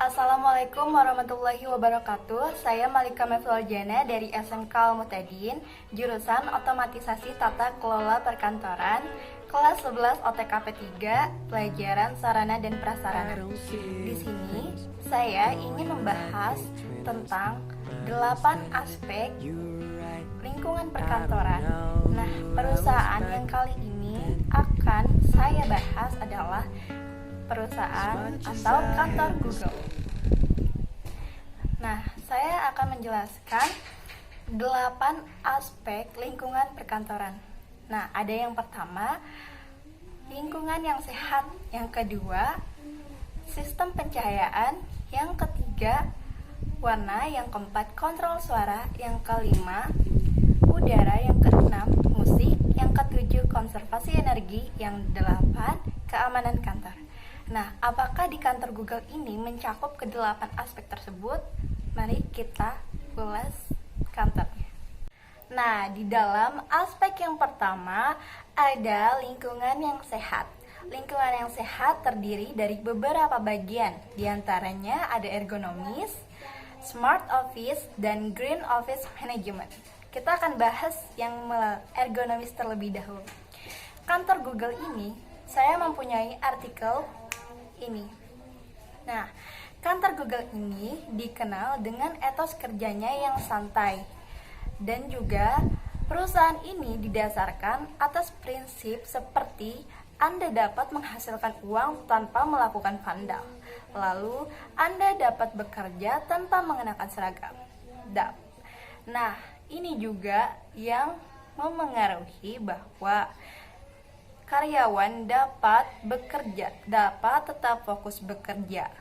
Assalamualaikum warahmatullahi wabarakatuh. Saya Malika Mefloljana dari SMK Al-Mutadin, jurusan Otomatisasi Tata Kelola Perkantoran, kelas 11 OTKP 3, pelajaran sarana dan prasarana. Di sini saya ingin membahas tentang 8 aspek lingkungan perkantoran. Nah, perusahaan yang kali ini akan saya bahas adalah perusahaan atau kantor Google. Nah, saya akan menjelaskan 8 aspek lingkungan perkantoran. Nah, ada yang pertama, lingkungan yang sehat. Yang kedua, sistem pencahayaan. Yang ketiga, warna. Yang keempat, kontrol suara. Yang kelima, udara. Yang keenam, musik. Yang ketujuh, konservasi energi. Yang delapan, keamanan kantor. Nah, apakah di kantor Google ini mencakup ke-8 aspek tersebut? Mari kita ulas kantornya. Nah, di dalam aspek yang pertama ada lingkungan yang sehat. Lingkungan yang sehat terdiri dari beberapa bagian. Di antaranya ada ergonomis, smart office, dan green office management. Kita akan bahas yang ergonomis terlebih dahulu. Kantor Google ini, saya mempunyai artikel ini. Nah, kantor Google ini dikenal dengan etos kerjanya yang santai. Dan juga perusahaan ini didasarkan atas prinsip seperti Anda dapat menghasilkan uang tanpa melakukan vandal. Lalu, Anda dapat bekerja tanpa mengenakan seragam. Nah, ini juga yang memengaruhi bahwa karyawan dapat bekerja, dapat tetap fokus bekerja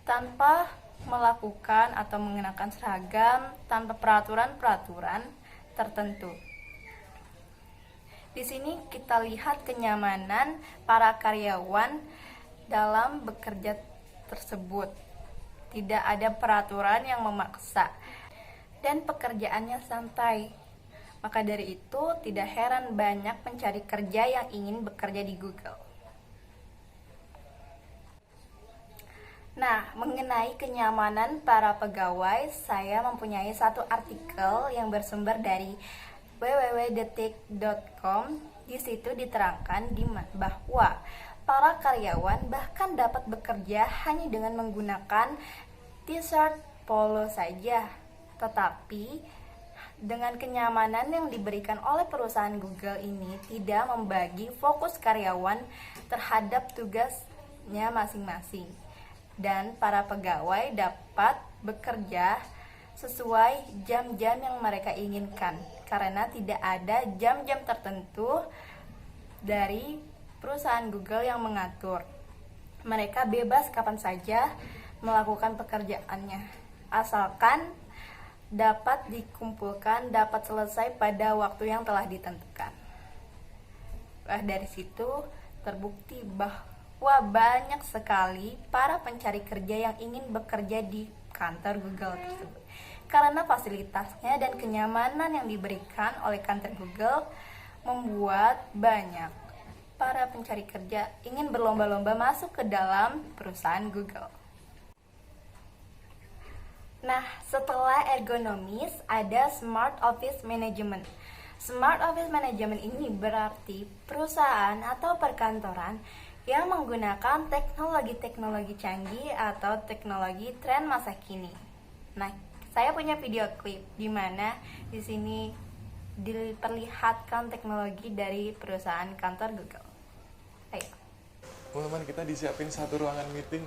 tanpa melakukan atau mengenakan seragam, tanpa peraturan-peraturan tertentu. Di sini kita lihat kenyamanan para karyawan dalam bekerja tersebut. Tidak ada peraturan yang memaksa dan pekerjaannya santai. Maka dari itu, tidak heran banyak pencari kerja yang ingin bekerja di Google. Nah, mengenai kenyamanan para pegawai, saya mempunyai satu artikel yang bersumber dari www.detik.com. Di situ diterangkan bahwa para karyawan bahkan dapat bekerja hanya dengan menggunakan t-shirt polo saja. Tetapi dengan kenyamanan yang diberikan oleh perusahaan Google ini tidak membagi fokus karyawan terhadap tugasnya masing-masing. Dan para pegawai dapat bekerja sesuai jam-jam yang mereka inginkan karena tidak ada jam-jam tertentu dari perusahaan Google yang mengatur. Mereka bebas kapan saja melakukan pekerjaannya, asalkan dapat dikumpulkan, dapat selesai pada waktu yang telah ditentukan. Dari situ terbukti bahwa banyak sekali para pencari kerja yang ingin bekerja di kantor Google tersebut. Karena fasilitasnya dan kenyamanan yang diberikan oleh kantor Google membuat banyak para pencari kerja ingin berlomba-lomba masuk ke dalam perusahaan Google. Nah, setelah ergonomis ada smart office management. Smart office management ini berarti perusahaan atau perkantoran yang menggunakan teknologi-teknologi canggih atau teknologi tren masa kini. Nah, saya punya video klip di mana di sini diperlihatkan teknologi dari perusahaan kantor Google. Ayo. Teman-teman, kita disiapin satu ruangan meeting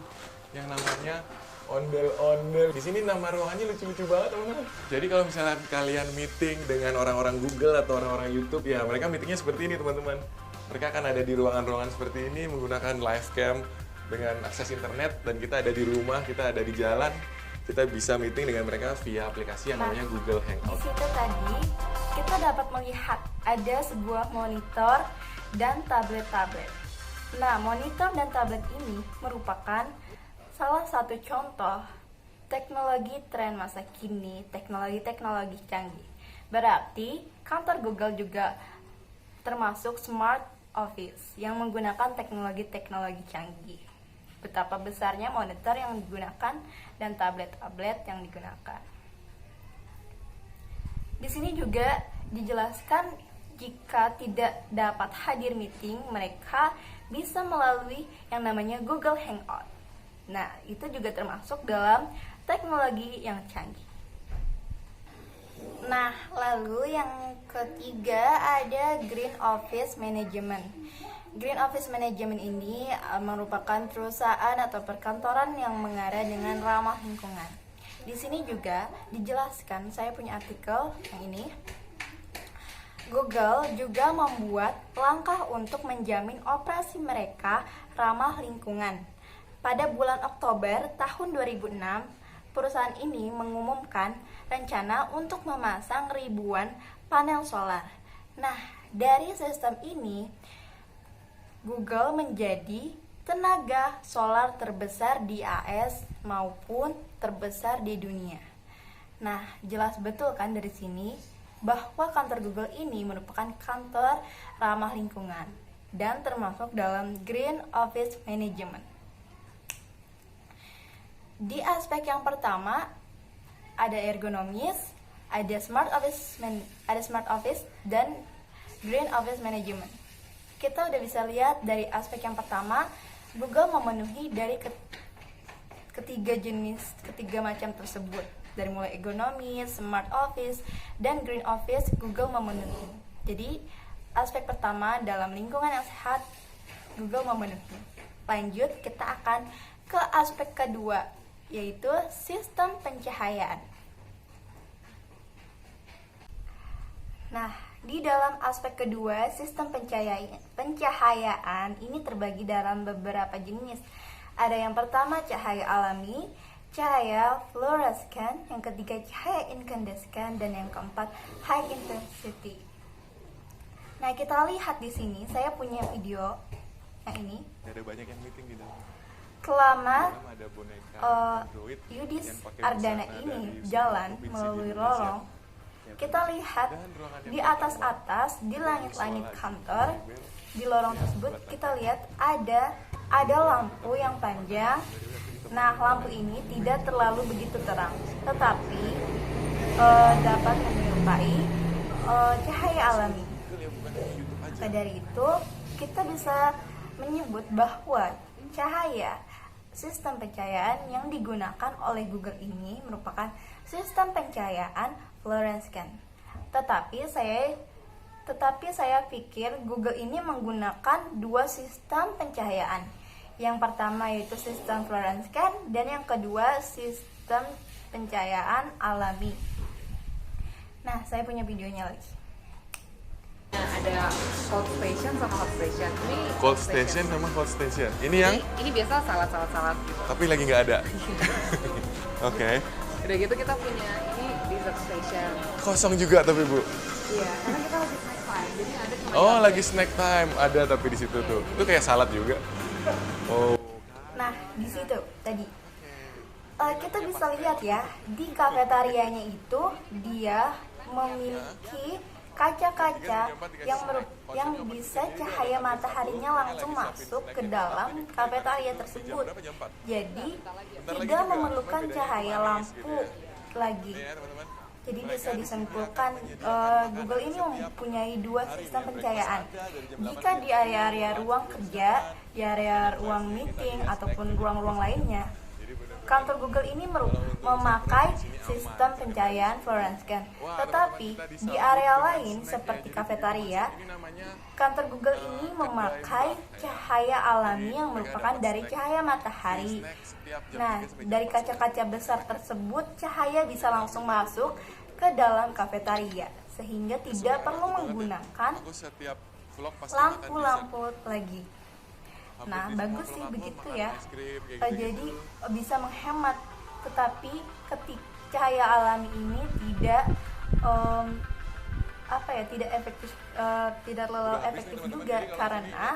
yang namanya ondel-ondel. Di sini nama ruangannya lucu-lucu banget, teman-teman. Jadi kalau misalnya kalian meeting dengan orang-orang Google atau orang-orang YouTube, ya mereka meetingnya seperti ini, teman-teman. Mereka akan ada di ruangan-ruangan seperti ini menggunakan live cam dengan akses internet, dan kita ada di rumah, kita ada di jalan. Kita bisa meeting dengan mereka via aplikasi yang namanya Google Hangout. Di situ tadi kita dapat melihat ada sebuah monitor dan tablet-tablet. Nah, monitor dan tablet ini merupakan salah satu contoh teknologi tren masa kini, teknologi-teknologi canggih. Berarti kantor Google juga termasuk smart office yang menggunakan teknologi-teknologi canggih. betapa besarnya monitor yang digunakan dan tablet-tablet yang digunakan. Di sini juga dijelaskan jika tidak dapat hadir meeting, mereka bisa melalui yang namanya Google Hangout. Nah, itu juga termasuk dalam teknologi yang canggih. Nah, lalu yang ketiga ada Green Office Management. Green Office Management ini merupakan perusahaan atau perkantoran yang mengarah dengan ramah lingkungan. Di sini juga dijelaskan, saya punya artikel yang ini. Google juga membuat langkah untuk menjamin operasi mereka ramah lingkungan. Pada bulan Oktober tahun 2006, perusahaan ini mengumumkan rencana untuk memasang ribuan panel solar. Nah, dari sistem ini, Google menjadi tenaga solar terbesar di AS maupun terbesar di dunia. Nah, jelas betul kan dari sini bahwa kantor Google ini merupakan kantor ramah lingkungan dan termasuk dalam Green Office Management. Di aspek yang pertama ada ergonomis, ada smart office dan Green Office Management. Kita udah bisa lihat dari aspek yang pertama, Google memenuhi dari ketiga macam tersebut. Dari mulai ergonomis, smart office, dan green office, Google memenuhi. Jadi, aspek pertama dalam lingkungan yang sehat, Google memenuhi. Lanjut, kita akan ke aspek kedua, yaitu sistem pencahayaan. Nah, di dalam aspek kedua, sistem pencahayaan ini terbagi dalam beberapa jenis. Ada yang pertama cahaya alami, cahaya fluorescent, yang ketiga cahaya incandescent, dan yang keempat high intensity. Nah, kita lihat di sini, saya punya video yang ini. Ada banyak yang meeting di dalam. Selama Ada boneka Android Yudis yang pakai Ardana busana ini dari jalan provinsi di melalui Indonesia. lorong, kita lihat Dan ruangan yang di atas-atas, di langit-langit kantor, di lorong tersebut kita lihat ada lampu yang panjang. Nah, lampu ini tidak terlalu begitu terang, tetapi dapat menyerupai cahaya alami. Maka dari itu, kita bisa menyebut bahwa cahaya sistem pencahayaan yang digunakan oleh Google ini merupakan sistem pencahayaan fluorescent. Tetapi saya pikir Google ini menggunakan dua sistem pencahayaan. Yang pertama yaitu sistem fluorescent dan yang kedua sistem pencahayaan alami. Nah, saya punya videonya lagi. Nah, ada cold station sama hot station. Ini Cold station sama hot station. Ini yang ini biasa salad gitu. tapi lagi nggak ada. Oke. Udah gitu kita punya ini dessert station. Kosong juga tapi Bu. Iya, karena kita lagi snack time. Jadi ada cuma Oh, lagi snack time. Ada tapi di situ tuh. Itu kayak salad juga. Oh. Nah, di situ tadi kita bisa lihat ya, di kafetarianya itu dia memiliki kaca-kaca yang bisa cahaya mataharinya langsung masuk ke dalam kafetaria tersebut. Jadi tidak memerlukan cahaya lampu lagi. Jadi bisa disimpulkan Google ini mempunyai dua sistem pencahayaan. Jika di area-area ruang kerja, di area ruang meeting ataupun ruang-ruang lainnya, kantor Google ini memakai sistem pencahayaan fluorescent. Tetapi di area lain seperti kafetaria, kantor Google ini memakai cahaya alami yang merupakan dari cahaya matahari. Nah, dari kaca-kaca besar tersebut, cahaya bisa langsung masuk ke dalam kafetaria, sehingga tidak perlu menggunakan lampu-lampu lagi. Nah, bagus sih begitu ya. Jadi bisa menghemat, tetapi ketika cahaya alami ini tidak tidak efektif, tidak terlalu efektif juga karena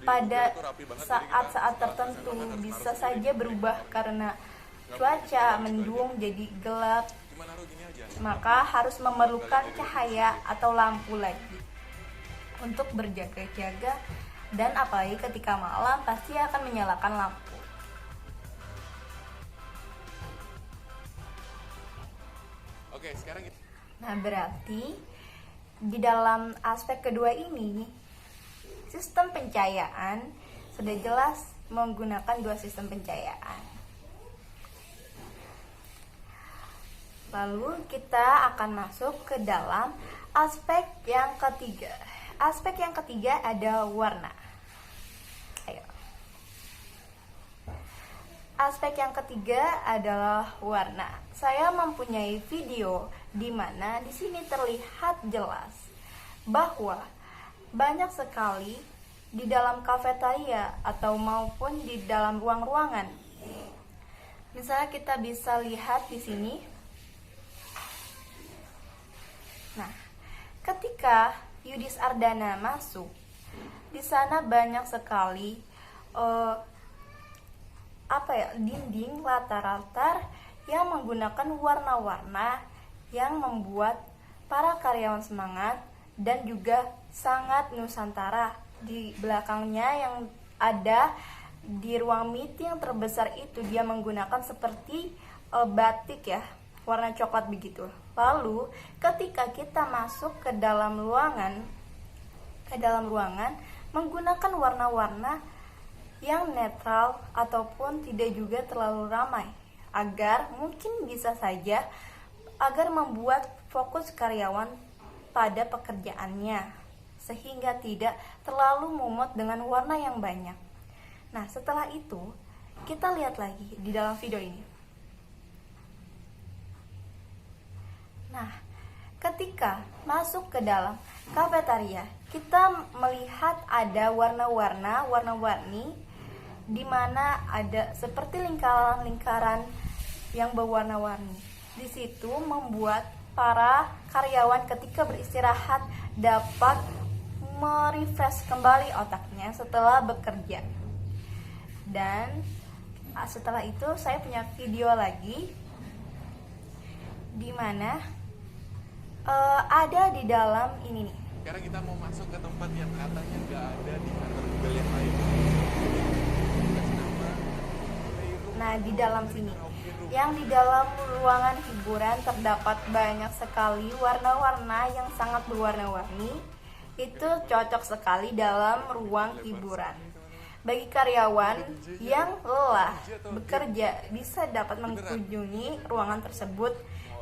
pada saat-saat tertentu bisa saja berubah karena cuaca mendung jadi gelap, maka harus memerlukan cahaya atau lampu lagi untuk berjaga-jaga. Dan apalagi ketika malam pasti akan menyalakan lampu. Oke, sekarang kita Nah, berarti di dalam aspek kedua ini, sistem pencahayaan sudah jelas menggunakan dua sistem pencahayaan. Lalu kita akan masuk ke dalam aspek yang ketiga. Aspek yang ketiga ada warna. Ayo. Aspek yang ketiga adalah warna. Saya mempunyai video di mana di sini terlihat jelas bahwa banyak sekali di dalam kafetaria atau maupun di dalam ruang-ruangan. Misalnya kita bisa lihat di sini. Nah, ketika Yudis Ardana masuk, di sana banyak sekali dinding latar-latar yang menggunakan warna-warna yang membuat para karyawan semangat dan juga sangat nusantara. Di belakangnya yang ada di ruang meeting yang terbesar itu dia menggunakan seperti batik ya, warna coklat begitu. Lalu ketika kita masuk ke dalam ruangan menggunakan warna-warna yang netral ataupun tidak juga terlalu ramai, agar mungkin bisa saja agar membuat fokus karyawan pada pekerjaannya sehingga tidak terlalu mumet dengan warna yang banyak. Nah, setelah itu kita lihat lagi di dalam video ini. Nah, ketika masuk ke dalam kafetaria, kita melihat ada warna-warni di mana ada seperti lingkaran-lingkaran yang berwarna-warni. Di situ membuat para karyawan ketika beristirahat dapat merefresh kembali otaknya setelah bekerja. Dan setelah itu saya punya video lagi di mana ada di dalam ini nih. sekarang kita mau masuk ke tempat yang katanya nggak ada di kantor Google yang lain. Nah, di dalam sini, yang di dalam ruangan hiburan terdapat banyak sekali warna-warna yang sangat berwarna-warni. Itu cocok sekali dalam ruang hiburan. Bagi karyawan yang lelah bekerja bisa dapat mengunjungi ruangan tersebut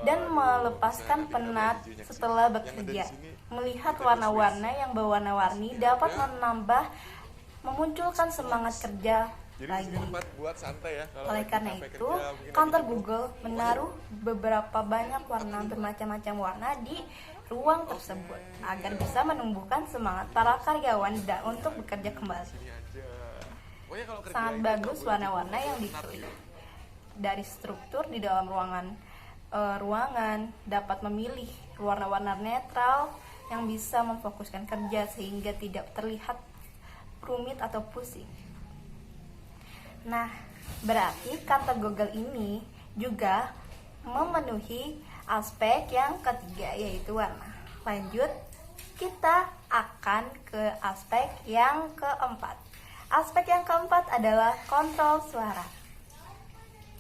dan melepaskan penat setelah bekerja. Melihat warna-warna yang berwarna-warni dapat memunculkan semangat kerja lagi. Buat santai ya, Oleh karena itu, kantor Google menaruh beberapa banyak warna bermacam-macam warna di ruang tersebut agar bisa menumbuhkan semangat para karyawan untuk bekerja kembali. Sangat bagus warna-warna yang dipilih. Dari struktur di dalam ruangan dapat memilih warna-warna netral yang bisa memfokuskan kerja sehingga tidak terlihat rumit atau pusing. Nah, berarti kantor Google ini juga memenuhi aspek yang ketiga, yaitu warna. Lanjut, kita akan ke aspek yang keempat. Aspek yang keempat adalah kontrol suara.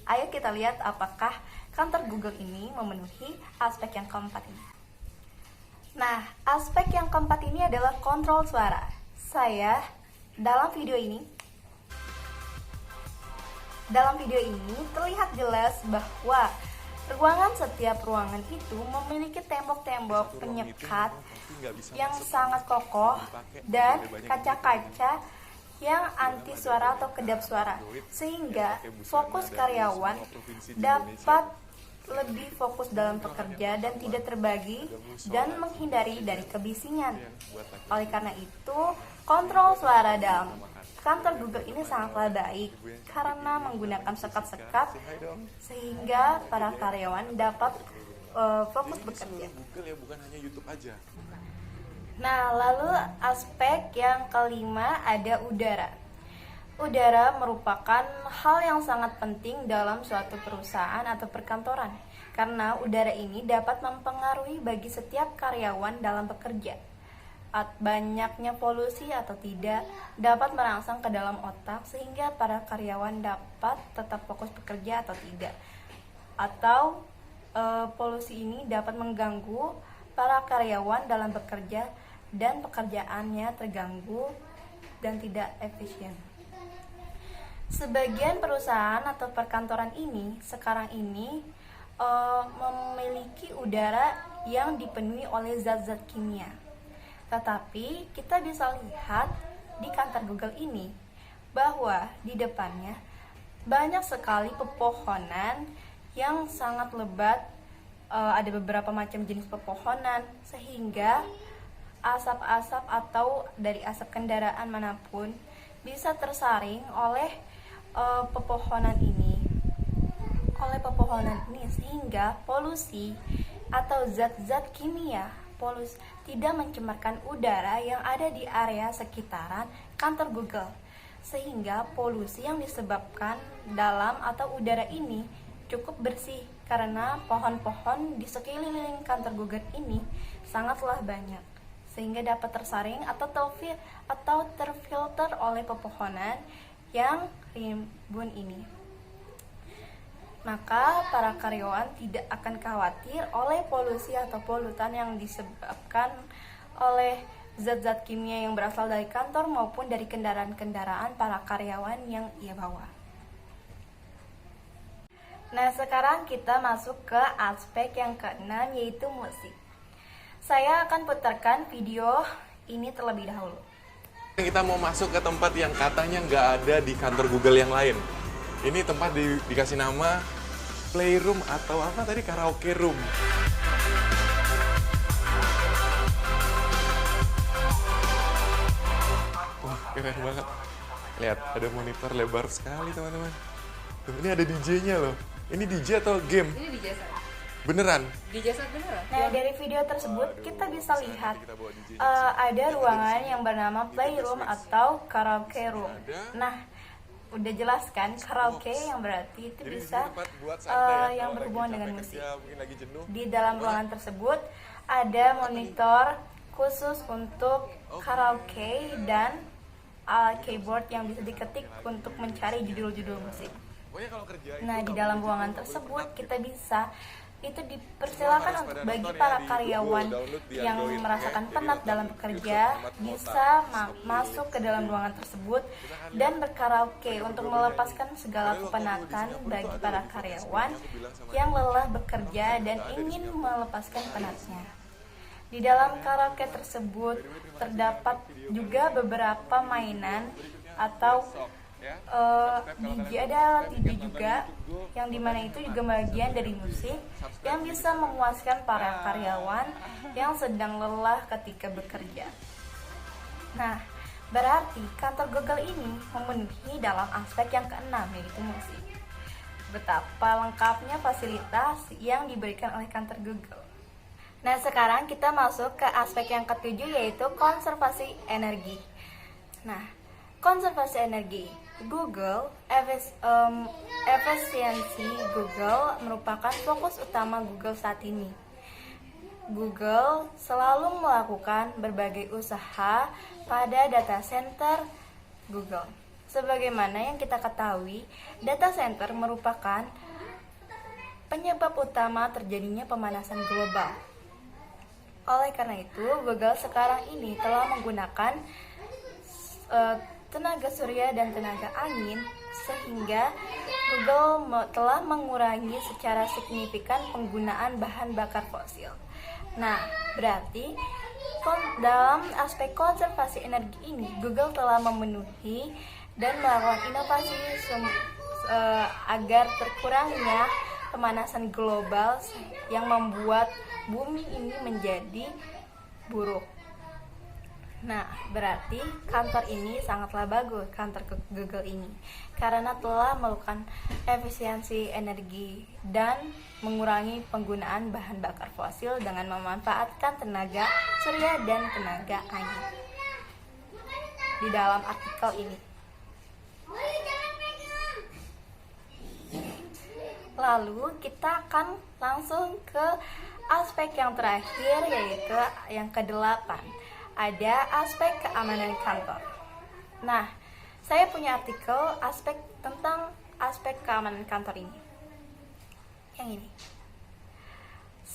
Ayo kita lihat apakah kantor Google ini memenuhi aspek yang keempat ini. Nah, aspek yang keempat ini adalah kontrol suara. Dalam video ini terlihat jelas bahwa setiap ruangan itu memiliki tembok-tembok penyekat yang sangat kokoh dan kaca-kaca yang anti suara atau kedap suara, sehingga fokus karyawan dapat lebih fokus dalam bekerja dan tidak terbagi dan menghindari dari kebisingan. Oleh karena itu, kontrol suara dalam kantor Google ini sangatlah baik karena menggunakan sekat-sekat sehingga para karyawan dapat fokus bekerja. Google ya, bukan hanya YouTube aja. Nah, lalu aspek yang kelima ada udara. Udara merupakan hal yang sangat penting dalam suatu perusahaan atau perkantoran karena udara ini dapat mempengaruhi bagi setiap karyawan dalam bekerja. Banyaknya polusi atau tidak dapat merangsang ke dalam otak sehingga para karyawan dapat tetap fokus bekerja atau tidak. Atau polusi ini dapat mengganggu para karyawan dalam bekerja dan pekerjaannya terganggu dan tidak efisien. Sebagian perusahaan atau perkantoran ini sekarang ini memiliki udara yang dipenuhi oleh zat-zat kimia. Tetapi kita bisa lihat di kantor Google ini bahwa di depannya banyak sekali pepohonan yang sangat lebat. Ada beberapa macam jenis pepohonan sehingga asap-asap atau dari asap kendaraan manapun bisa tersaring oleh pepohonan ini sehingga polusi atau zat-zat kimia polusi tidak mencemarkan udara yang ada di area sekitaran kantor Google, sehingga polusi yang disebabkan dalam atau udara ini cukup bersih karena pohon-pohon di sekeliling kantor Google ini sangatlah banyak, sehingga dapat tersaring atau terfilter oleh pepohonan yang rimbun ini. Maka para karyawan tidak akan khawatir oleh polusi atau polutan yang disebabkan oleh zat-zat kimia yang berasal dari kantor maupun dari kendaraan-kendaraan para karyawan yang ia bawa. Nah, sekarang kita masuk ke aspek yang keenam, yaitu musik. Saya akan putarkan video ini terlebih dahulu. Kita mau masuk ke tempat yang katanya nggak ada di kantor Google yang lain. Ini tempat dikasih nama playroom atau apa tadi, karaoke room. Wah, keren banget. Lihat, ada monitor lebar sekali teman-teman. Tuh, ini ada DJ-nya loh. Ini DJ atau game? Ini DJ set. Beneran? DJ set beneran? Nah, dari video tersebut kita bisa lihat ada ruangan yang bernama playroom atau karaoke room. Nah, udah jelas kan, karaoke yang berarti itu bisa yang berhubungan dengan musik. Di dalam ruangan tersebut ada monitor khusus untuk karaoke dan keyboard yang bisa diketik untuk mencari judul-judul musik. Nah, di dalam ruangan tersebut kita bisa itu dipersilakan untuk bagi para karyawan yang merasakan penat dalam bekerja bisa masuk ke dalam ruangan tersebut dan berkaraoke untuk melepaskan segala kepenatan bagi para karyawan yang lelah bekerja dan ingin melepaskan penatnya. Di dalam karaoke tersebut terdapat juga beberapa mainan atau DJ, ada alat DJ juga yang dimana itu juga bagian dari musik yang bisa memuaskan para karyawan yang sedang lelah ketika bekerja. Nah, berarti kantor Google ini memenuhi dalam aspek yang keenam, yaitu musik. Betapa lengkapnya fasilitas yang diberikan oleh kantor Google. Nah, sekarang kita masuk ke aspek yang ketujuh, yaitu konservasi energi. Nah, konservasi energi Google, efisiensi Google merupakan fokus utama Google saat ini. Google selalu melakukan berbagai usaha pada data center Google. Sebagaimana yang kita ketahui, data center merupakan penyebab utama terjadinya pemanasan global. Oleh karena itu, Google sekarang ini telah menggunakan tenaga surya dan tenaga angin, sehingga Google telah mengurangi secara signifikan penggunaan bahan bakar fosil. Nah, berarti dalam aspek konservasi energi ini Google telah memenuhi dan melakukan inovasi agar terkurangnya pemanasan global yang membuat bumi ini menjadi buruk. Nah, berarti kantor ini sangatlah bagus, kantor Google ini, karena telah melakukan efisiensi energi dan mengurangi penggunaan bahan bakar fosil dengan memanfaatkan tenaga surya dan tenaga angin. Di dalam artikel ini. Lalu kita akan langsung ke aspek yang terakhir, yaitu yang ke-8. Ada aspek keamanan kantor. Nah, saya punya artikel tentang aspek keamanan kantor ini. Yang ini.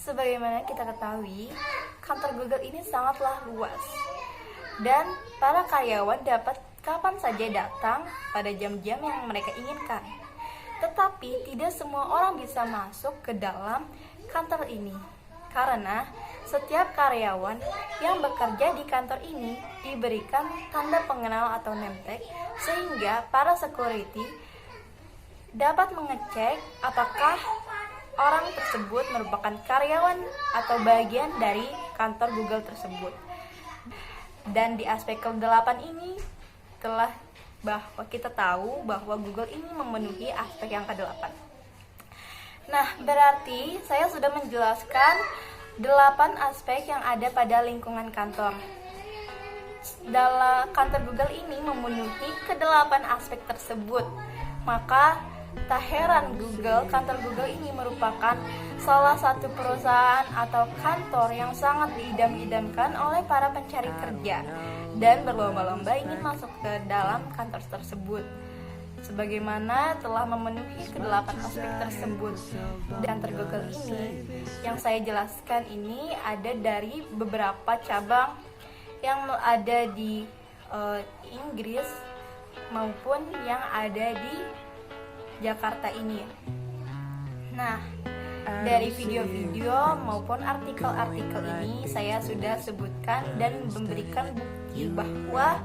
Sebagaimana kita ketahui, kantor Google ini sangatlah luas dan para karyawan dapat kapan saja datang pada jam-jam yang mereka inginkan. Tetapi tidak semua orang bisa masuk ke dalam kantor ini karena setiap karyawan yang bekerja di kantor ini diberikan tanda pengenal atau name tag sehingga para security dapat mengecek apakah orang tersebut merupakan karyawan atau bagian dari kantor Google tersebut. Dan di aspek ke-8 ini telah bahwa kita tahu bahwa Google ini memenuhi aspek yang ke-8. Nah, berarti saya sudah menjelaskan 8 aspek yang ada pada lingkungan kantor. Dalam kantor Google ini memenuhi ke-8 aspek tersebut. Maka tak heran kantor Google ini merupakan salah satu perusahaan atau kantor yang sangat diidam-idamkan oleh para pencari kerja dan berlomba-lomba ingin masuk ke dalam kantor tersebut. Sebagaimana telah memenuhi ke-8 aspek tersebut. Dan kantor Google ini yang saya jelaskan ini ada dari beberapa cabang yang ada di Inggris maupun yang ada di Jakarta ini. Nah, dari video-video maupun artikel-artikel ini saya sudah sebutkan dan memberikan bukti bahwa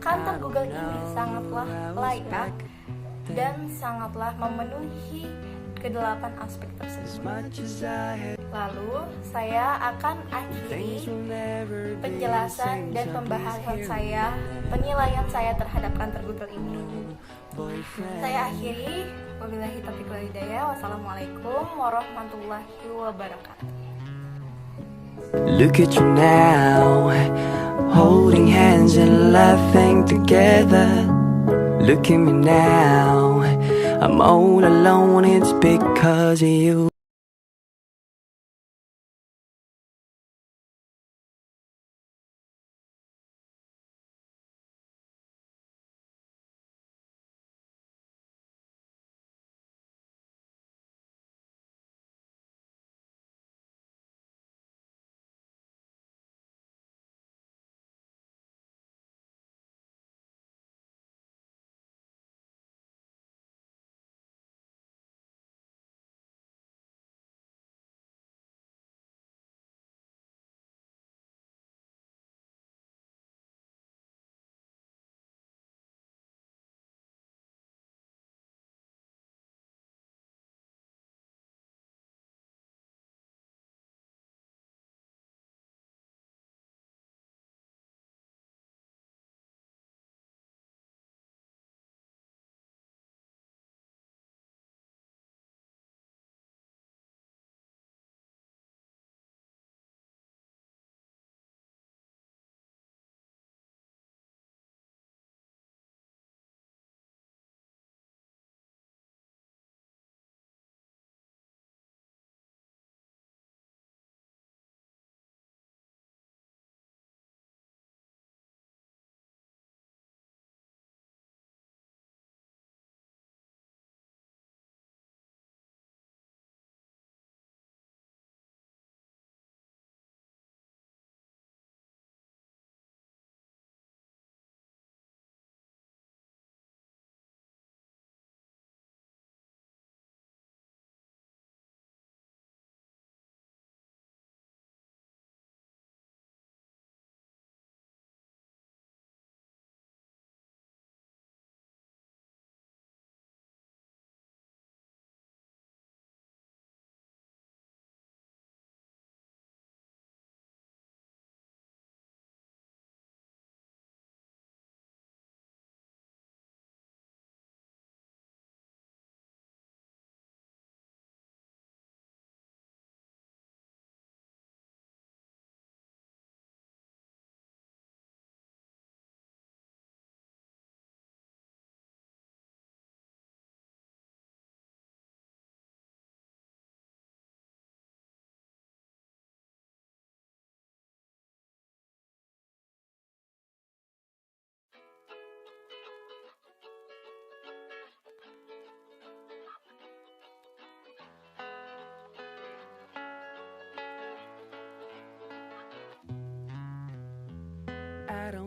kantor Google ini sangatlah layak dan sangatlah memenuhi ke-8 aspek tersebut. Lalu saya akan akhiri penjelasan dan pembahasan saya, penilaian saya terhadap kantor Google ini. Saya akhiri, wabillahi taufiq wal hidayah. Wassalamualaikum warahmatullahi wabarakatuh. Look at you now, holding hands and laughing together. Look at me now, I'm all alone, it's because of you.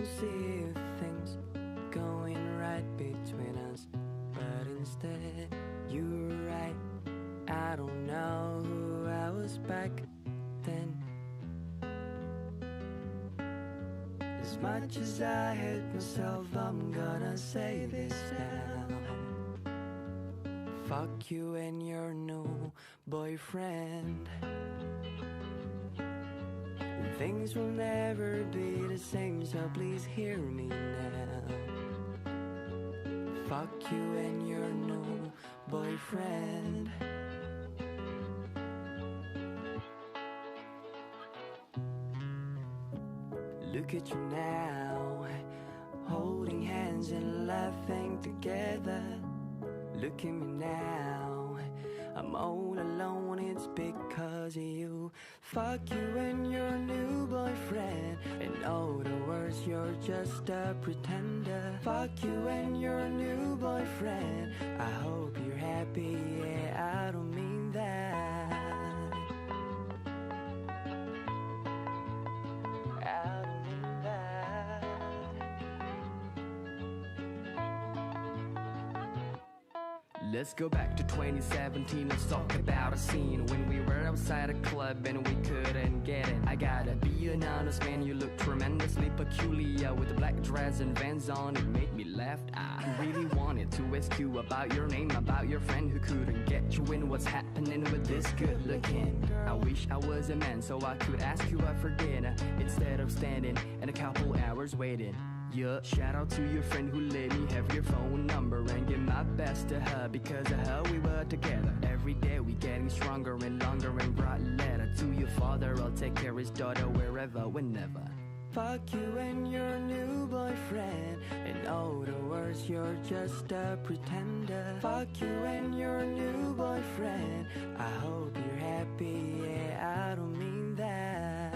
see things going right between us, but instead you were right. I don't know who I was back then. As much as I hate myself, I'm gonna say this now. Fuck you and your new boyfriend. Things will never be the same, so please hear me now. Fuck you and your new boyfriend. Look at you now, holding hands and laughing together. Look at me now, I'm all alone, it's because of you. Fuck you and your new boyfriend. In other words, you're just a pretender. Fuck you and your new boyfriend. I hope you're happy, yeah, I don't mean that. I don't mean that. Let's go back to 2017. Let's talk about a scene when we were outside a club and we couldn't get in. I gotta be an honest man, you look tremendously peculiar with the black dress and Vans on. It made me laugh. I really wanted to ask you about your name, about your friend who couldn't get you in. What's happening with this good looking girl? I wish I was a man so I could ask you out for dinner instead of standing in a couple hours waiting. Yeah, shout out to your friend who let me have your phone number and give my best to her. Because of her we were together. Every day we getting stronger and longer, and brought a letter to your father. I'll take care of his daughter wherever, whenever. Fuck you and your new boyfriend. In other words, you're just a pretender. Fuck you and your new boyfriend. I hope you're happy, yeah, I don't mean that.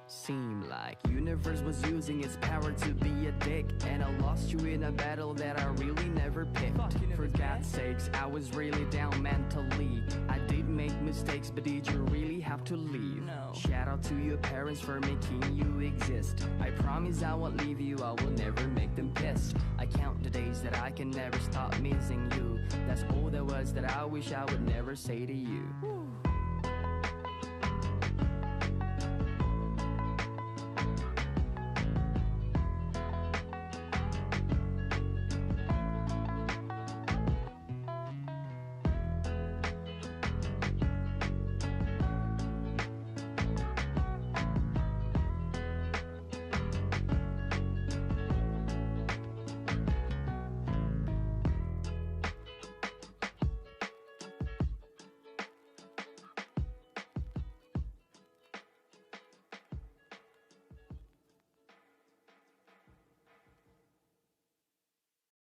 Seemed like universe was using its power to be a dick, and I lost you in a battle that I really never picked. For God's sakes, I was really down mentally. I did make mistakes, but did you really have to leave? No. Shout out to your parents for making you exist. I promise I won't leave you, I will never make them pissed. I count the days that I can never stop missing you. That's all there was that I wish I would never say to you.